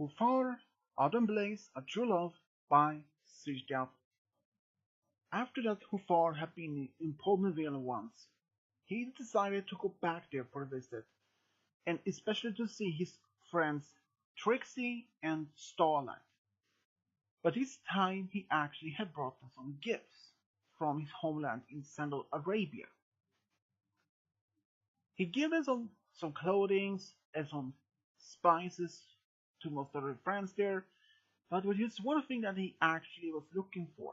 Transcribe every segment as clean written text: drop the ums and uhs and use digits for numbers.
Hoofar, Autumn Blaze, A True Love by Srijat. After that Hoofar had been in Ponyville once, he decided to go back there for a visit, and especially to see his friends Trixie and Starlight. But this time he actually had brought them some gifts from his homeland in Central Arabia. He gave them some clothing and some spices to most of their friends there, but there was one thing that he actually was looking for.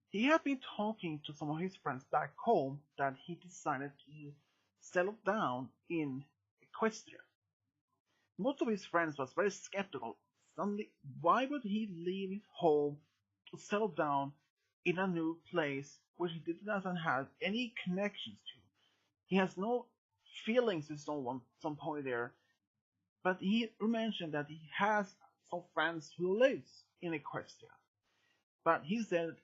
He had been talking to some of his friends back home that he decided to settle down in Equestria. Most of his friends was very skeptical. Suddenly, why would he leave his home to settle down in a new place where he doesn't have any connections to? He has no feelings with someone, some point there, but he mentioned that he has some friends who lives in Equestria. But he said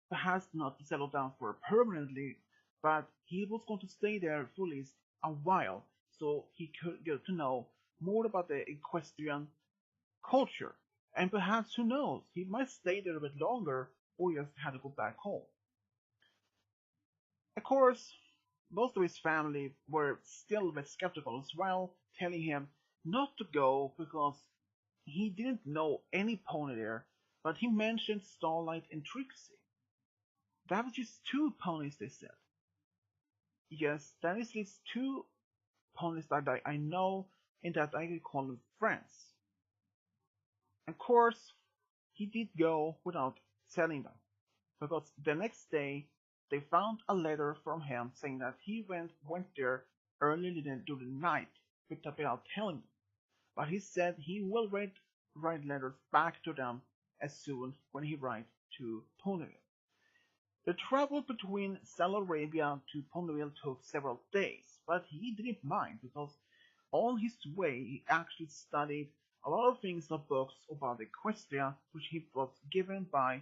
perhaps not to settle down for permanently, but he was going to stay there for at least a while, so he could get to know more about the equestrian culture. And perhaps, who knows, he might stay there a bit longer or just had to go back home. Of course, most of his family were still a bit skeptical as well, telling him not to go because he didn't know any pony there, but he mentioned Starlight and Trixie. That was just two ponies, they said. Yes, that is these two ponies that I know and that I could call them friends. Of course, he did go without telling them, because the next day they found a letter from him saying that he went there early during the night without telling them. But he said he will write letters back to them as soon when he writes to Ponyville. The travel between Central Arabia to Ponyville took several days, but he didn't mind because on his way he actually studied a lot of things of books about Equestria, which he was given by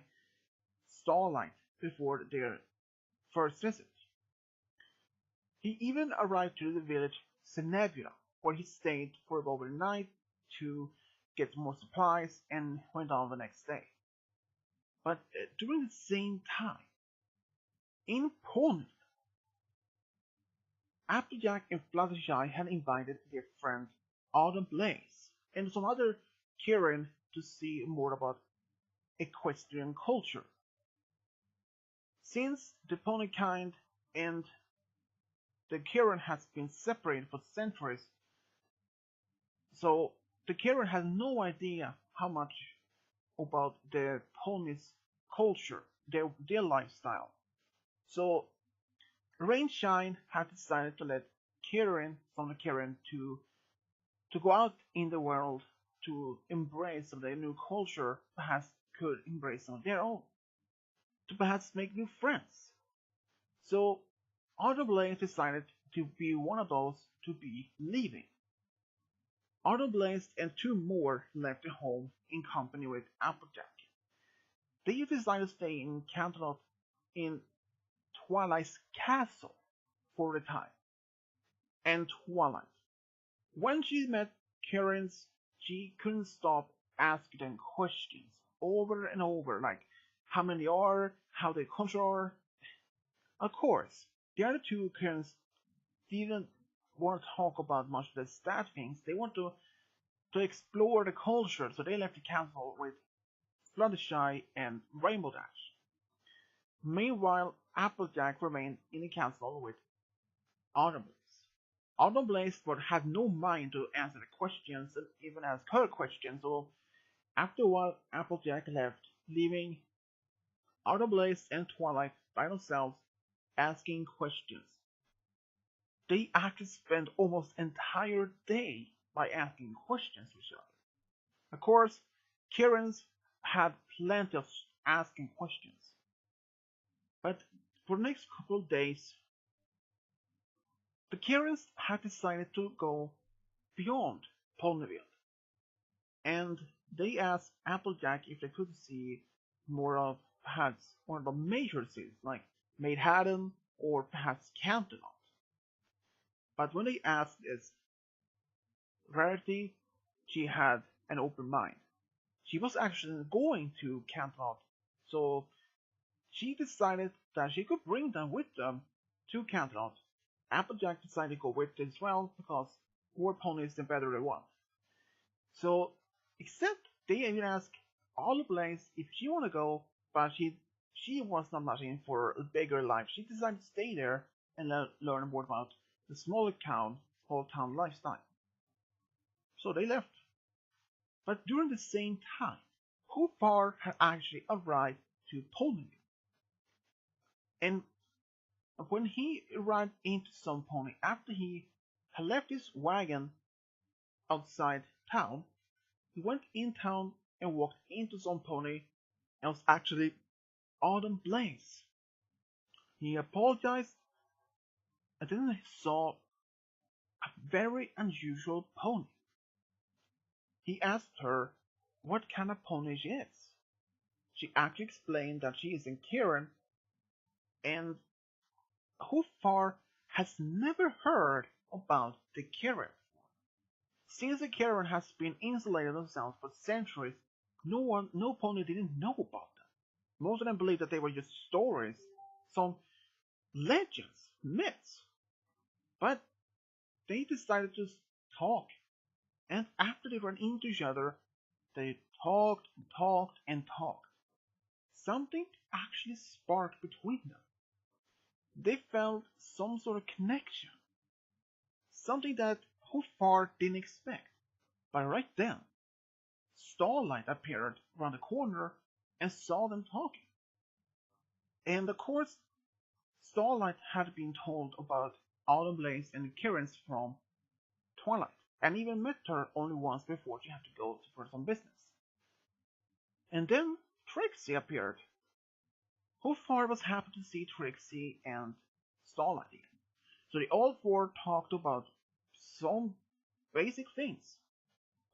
Starlight before their first visit. He even arrived to the village Senebula, where he stayed for over the night to get more supplies and went on the next day. But during the same time, in Ponyville, Applejack and Fluttershy had invited their friend Autumn Blaze and some other Kieran to see more about equestrian culture. Since the pony kind and the Kieran has been separated for centuries, so the Kieran has no idea how much about the pony's culture, their lifestyle. So Rainshine had decided to let Kieran from the Kieran to go out in the world to embrace some of their new culture, perhaps could embrace some of their own, to perhaps make new friends. So Autumn Blaze decided to be one of those to be leaving. Autumn Blaze and two more left the home in company with Applejack. They decided to stay in Canterlot in Twilight's castle for the time. And Twilight, when she met Kieran's, she couldn't stop asking them questions over and over, like how many are, how their culture are. Of course, the other two Kierans didn't want to talk about much of the stat things. They want to explore the culture, so they left the castle with Fluttershy and Rainbow Dash. Meanwhile, Applejack remained in the castle with Autumn Blaze. Autumn Blaze had no mind to answer the questions and even ask her questions, so after a while Applejack left, leaving Autumn Blaze and Twilight by themselves asking questions. They actually spent almost an entire day by asking questions to each other. Of course, Kieran's had plenty of asking questions. But for the next couple of days, the Kierans had decided to go beyond Ponyville, and they asked Applejack if they could see more of perhaps one of the major cities like Maidhaddon or perhaps Canterlot. But when they asked this, Rarity she had an open mind. She was actually going to Canterlot, so she decided that she could bring them with them to Canterlot. Applejack decided to go with it as well because more ponies the better they want. So, except they even asked Autumn Blaze if she want to go, but she was not much in for a bigger life. She decided to stay there and learn more about the smaller town, small town lifestyle. So they left. But during the same time, Hoofar had actually arrived to Poland. And when he arrived into some pony, after he had left his wagon outside town, he went in town and walked into some pony and was actually Autumn Blaze. He apologized and then he saw a very unusual pony. He asked her what kind of pony she is. She actually explained that she is in Kieran, and Hoofar has never heard about the Kieran. Since the Kieran has been insulated themselves for centuries, no pony didn't know about them. Most of them believed that they were just stories, some legends, myths. But they decided to talk, and after they ran into each other, they talked and talked and talked. Something actually sparked between them. They felt some sort of connection, something that Hoofar didn't expect. But right then, Starlight appeared around the corner and saw them talking. And of course, Starlight had been told about Autumn Blaze and Kieran's from Twilight, and even met her only once before she had to go for some business. And then Trixie appeared. Hoofar was happy to see Trixie and Starlight again. So they all four talked about some basic things.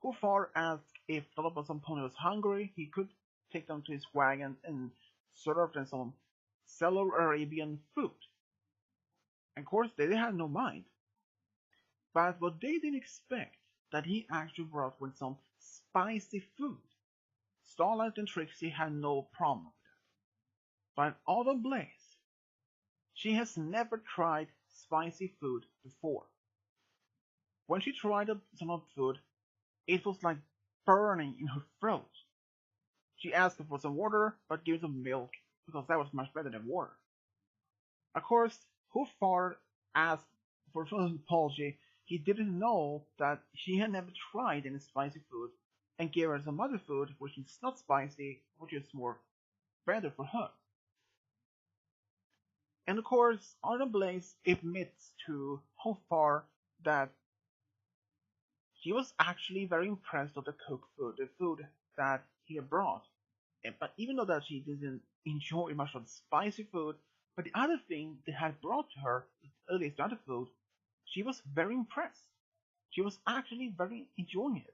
Hoofar asked if Thalabasan Pony was hungry, he could take them to his wagon and serve them some Cellar Arabian food. And of course, they had no mind. But what they didn't expect, that he actually brought with some spicy food. Starlight and Trixie had no problem with that. But Autumn Blaze, she has never tried spicy food before. When she tried some of the food, it was like burning in her throat. She asked for some water, but gave some milk, because that was much better than water. Of course, Hoofar asked for some apology. He didn't know that she had never tried any spicy food, and gave her some other food which is not spicy, which is more better for her. And of course, Autumn Blaze admits to Hoofar that she was actually very impressed with the cooked food, the food that he had brought. But even though that she didn't enjoy much of the spicy food, but the other thing they had brought to her, at least the other food, she was very impressed. She was actually very enjoying it.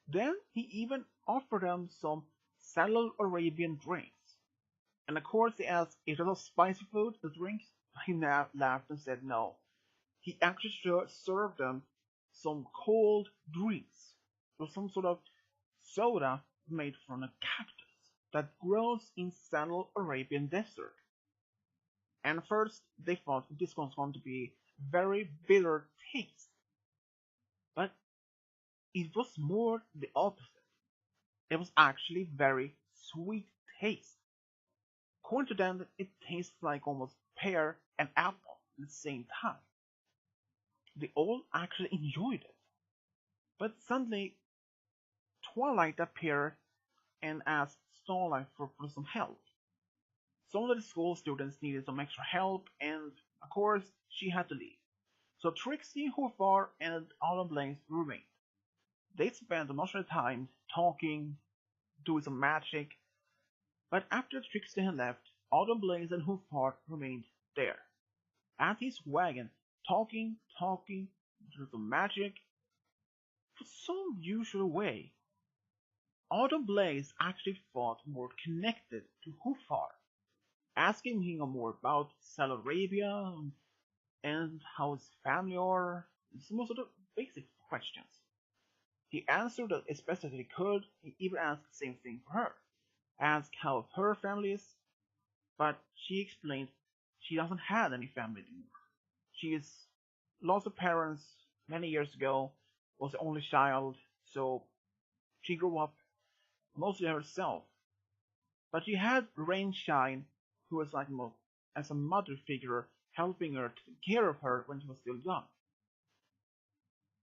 Then he even offered them some Cellar Arabian drinks. And of course they asked if it was spicy food, the drinks. He laughed and said no. He actually served them some cold drinks, or some sort of soda made from a cactus that grows in Central Arabian desert. And first they thought this was going to be very bitter taste, but it was more the opposite. It was actually very sweet taste. According to them, it tastes like almost pear and apple at the same time. They all actually enjoyed it. But suddenly, Twilight appeared and asked Starlight for some help. Some of the school students needed some extra help, and of course, she had to leave. So Trixie, Hoofar, and Autumn Blaze remained. They spent much of the time talking, doing some magic, but after Trixie had left, Autumn Blaze and Hoofar remained there, at his wagon, talking, doing some magic. For some usual way, Autumn Blaze actually felt more connected to Hoofar, asking him more about Saudi Arabia and how his family are, some of the basic questions. He answered as best as he could. He even asked the same thing for her. Asked how her family is, but she explained she doesn't have any family anymore. She's lost her parents many years ago, was the only child, so she grew up mostly herself. But she had Rainshine, who was like as a mother figure, helping her to take care of her when she was still young.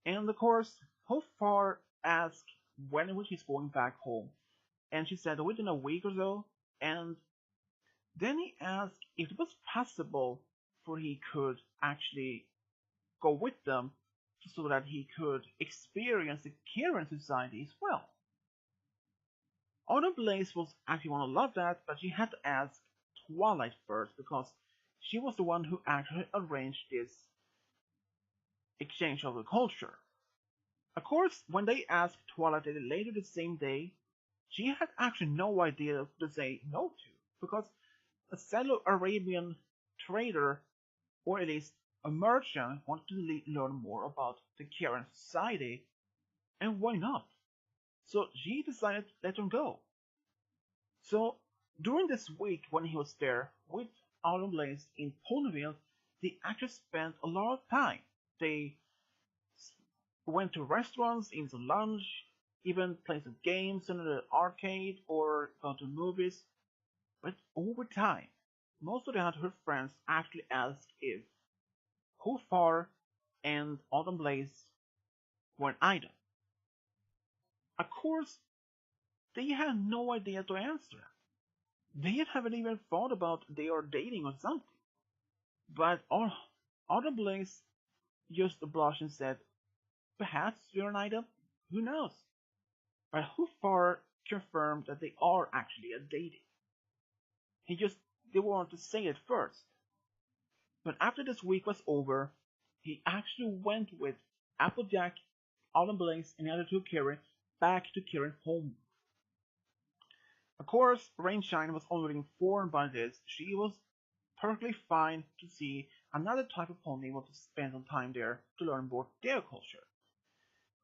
And of course, Hoofar asked when she's going back home, and she said within a week or so. And then he asked if it was possible for he could actually go with them so that he could experience the Kieran society as well. Autumn Blaze was actually want to love that, but she had to ask Twilight first because she was the one who actually arranged this exchange of the culture. Of course, when they asked Twilight later the same day, she had actually no idea to say no to, because a fellow Arabian trader, or at least a merchant, wanted to learn more about the Karen society, and why not? So she decided to let him go. So during this week when he was there with Autumn Blaze in Ponyville, they actually spent a lot of time. They went to restaurants, into lunch, even played some games in the arcade or gone to movies. But over time, most of her friends actually asked if Hoofar and Autumn Blaze were an item. Of course, they had no idea to answer. They haven't even thought about they are dating or something. But Autumn Blaze just blushed and said, perhaps you're an item? Who knows? But Hoofar confirmed that they are actually a dating. He just didn't want to say it first. But after this week was over, he actually went with Applejack, Autumn Blaze, and the other two Kieran back to Kieran's home. Of course, Rainshine was already informed by this. She was perfectly fine to see another type of pony want to spend some time there to learn more their culture.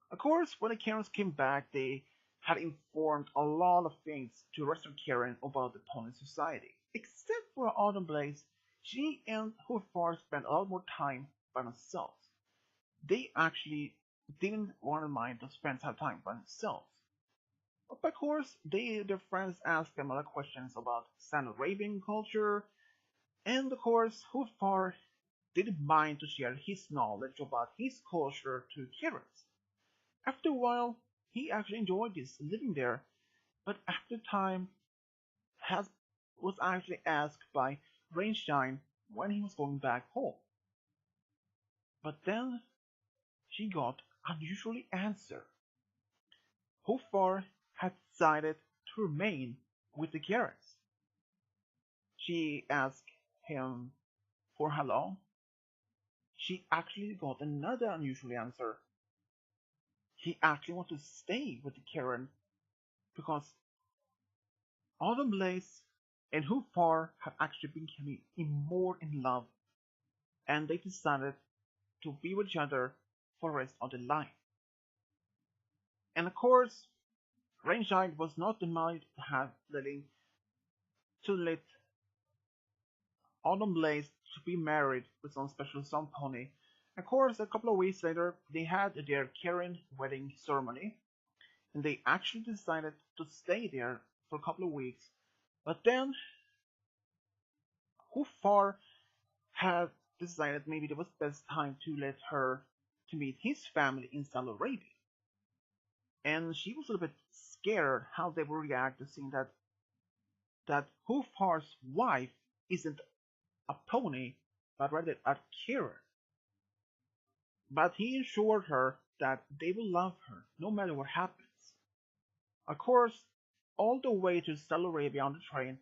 Of course, when the Karens came back, they had informed a lot of things to the rest of Karen about the pony society. Except for Autumn Blaze, she and Hoofar spent a lot more time by themselves. They actually didn't want to mind to spend some time by themselves. But of course, their friends asked them other questions about Sand Arabian culture, and of course, Hoofar didn't mind to share his knowledge about his culture to Kieran's. After a while, he actually enjoyed this living there, but after time was actually asked by Rainshine when he was going back home. But then she got unusually answer. Hoofar had decided to remain with the Garretts. She asked him for how long. She actually got another unusual answer. He actually wanted to stay with the Karen because Autumn Blaze and Hoofar have actually become more in love, and they decided to be with each other for the rest of their life. And of course, Rainshine was not the mind to have to let Autumn Blaze to be married with some special sun pony. Of course, a couple of weeks later, they had their Karen wedding ceremony, and they actually decided to stay there for a couple of weeks. But then, Hoofar had decided maybe it was best time to let her to meet his family in Saudi Arabia. And she was a little bit scared how they would react to seeing that Hoofar's wife isn't a pony, but rather a Kieran. But he assured her that they will love her no matter what happens. Of course, all the way to Saudi Arabia on the train,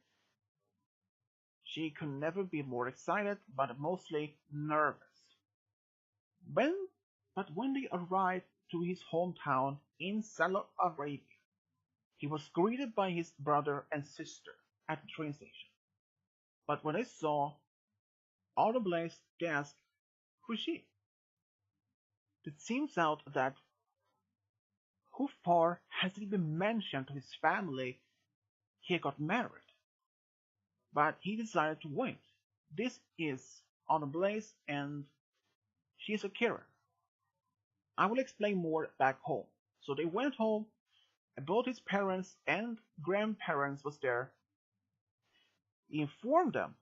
she could never be more excited, but mostly nervous. But when they arrived to his hometown in Saudi Arabia, he was greeted by his brother and sister at the train station. But when they saw Autumn Blaze, they asked, who is she? It seems out that Hoofar hasn't even mentioned to his family he got married, but he decided to wait. This is Autumn Blaze, and she's a carer. I will explain more back home. So they went home, and both his parents and grandparents was there. He informed them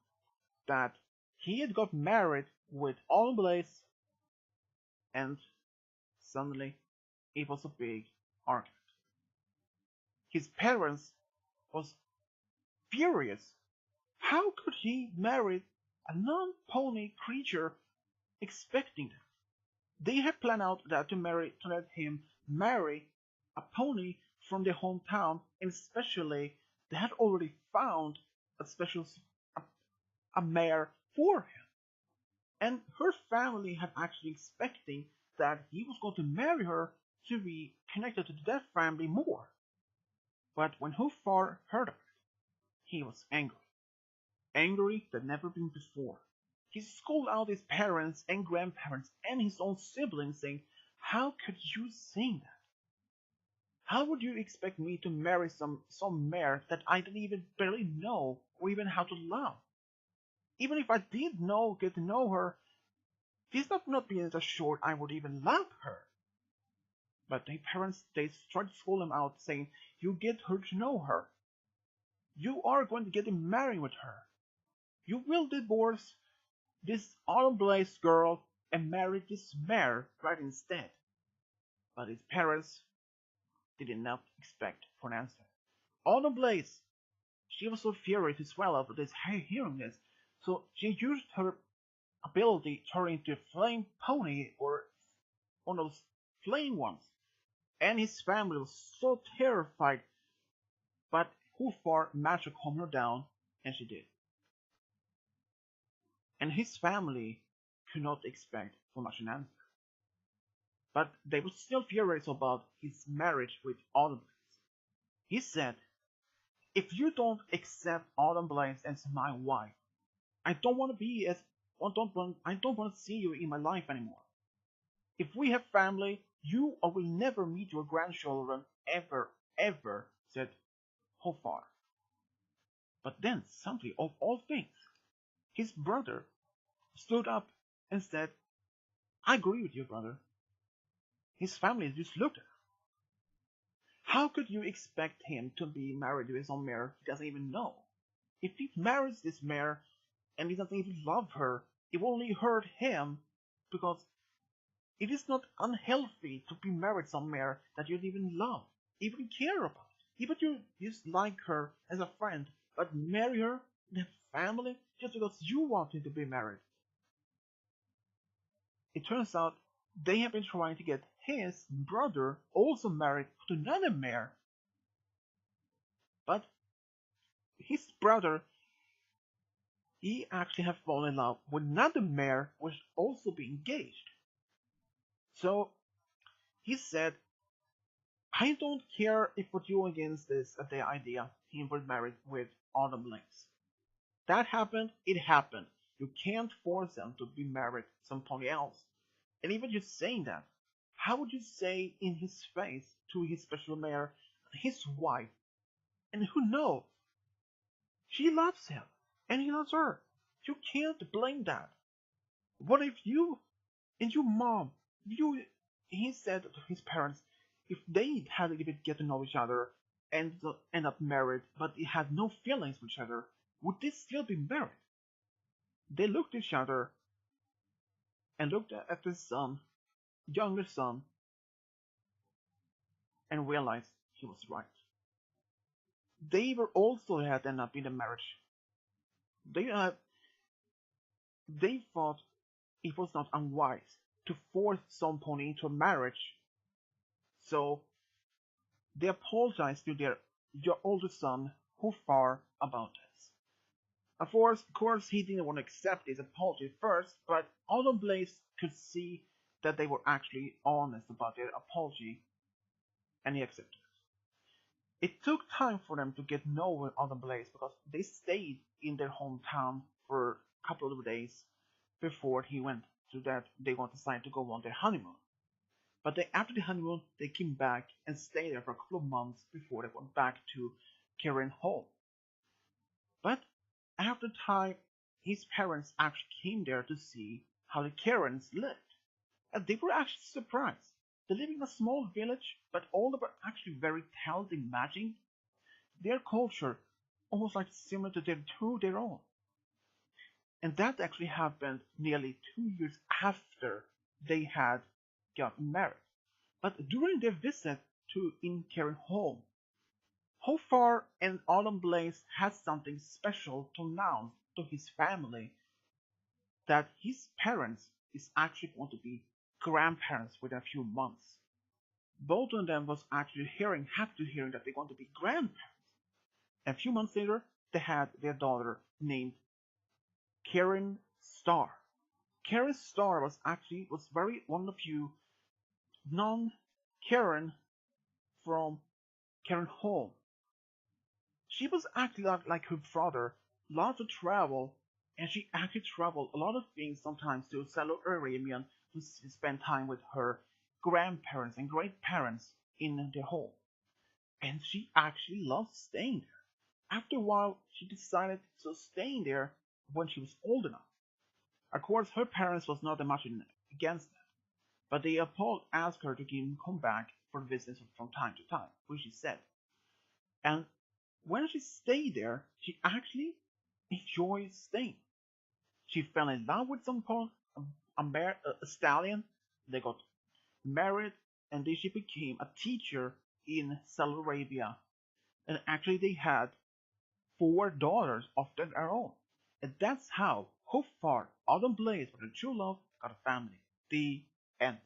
that he had got married with Autumn Blaze, and suddenly it was a big argument. His parents was furious. How could he marry a non-pony creature expecting that? They had planned out that to let him marry a pony from their hometown, and especially they had already found a special a, a mare for him. And her family had actually expecting that he was going to marry her to be connected to that family more. But when Hoofar heard of it, he was angry. Angry than never been before. He scolded out his parents and grandparents and his own siblings, saying, "How could you say that? How would you expect me to marry some mare that I didn't even barely know or even how to love? Even if I did get to know her, this would not be as assured I would even love her." But their parents, they tried to scold him out, saying, "You get her to know her. You are going to get married with her. You will divorce this Autumn Blaze girl and marry this mare right instead." But his parents did not expect for an answer. Autumn Blaze, she was so furious as well after this hearing this, so she used her ability to turn into a flame pony or one of those flame ones. And his family was so terrified, but Hoofar managed to calm her down, and she did. And his family could not expect for much an answer. But they were still furious about his marriage with Autumn Blaze. He said, "If you don't accept Autumn Blaze as my wife, I don't want to be as I don't want to see you in my life anymore. If we have family, you will never meet your grandchildren ever, ever," said Hoofar. But then, suddenly, of all things, his brother stood up and said, "I agree with you, brother." His family just looked at him. How could you expect him to be married to some mare he doesn't even know? If he marries this mare and he doesn't even love her, it will only hurt him, because it is not unhealthy to be married to some mare that you don't even love, even care about. Even you just like her as a friend, but marry her and have family just because you wanted to be married. It turns out they have been trying to get his brother also married to another mare, but his brother, he actually have fallen in love with another mare which also be engaged. So he said, "I don't care if what you against this the idea he was married with Autumn Blaze. That happened, it happened. You can't force them to be married to somebody else. And even just saying that, how would you say in his face to his special mare, his wife, and who knows, she loves him, and he loves her. You can't blame that. What if you and your mom, he said to his parents, if they had even get to know each other and end up married, but they had no feelings for each other, would they still be married?" They looked at each other and looked at the son, younger son, and realized he was right. They were also had ended up in a marriage. They had they thought it was not unwise to force somebody into a marriage, so they apologized to their older son, Hoofar, about this. Of course, he didn't want to accept his apology first, but Autumn Blaze could see that they were actually honest about their apology, and he accepted it. It took time for them to get know Autumn Blaze because they stayed in their hometown for a couple of days before he went to that they want to decide to go on their honeymoon. But then after the honeymoon, they came back and stayed there for a couple of months before they went back to Karen home. But after time, his parents actually came there to see how the Karens lived. And they were actually surprised. They live in a small village, but all of them were actually very talented in magic. Their culture almost like similar to their own. And that actually happened nearly 2 years after they had gotten married. But during their visit to Karen home, Hoofar and Autumn Blaze had something special to announce to his family that his parents is actually going to be grandparents within a few months. Both of them was actually happy to hearing that they're going to be grandparents. A few months later, they had their daughter named Karen Starr. Karen Starr was very one of you non Karen from Karen home. She was actually like her brother, lots of travel, and she actually traveled a lot of things sometimes to Saudi Arabia to spend time with her grandparents and great parents in their home. And she actually loved staying there. After a while, she decided to stay there when she was old enough. Of course, her parents was not much against that, but they asked her to come back for visits from time to time, which she said. And when she stayed there, she actually enjoyed staying. She fell in love with a stallion. They got married, and then she became a teacher in Saudi Arabia. And actually, they had 4 daughters of their own. And that's how Hoofar, Autumn Blaze, for the true love, got a family. The end.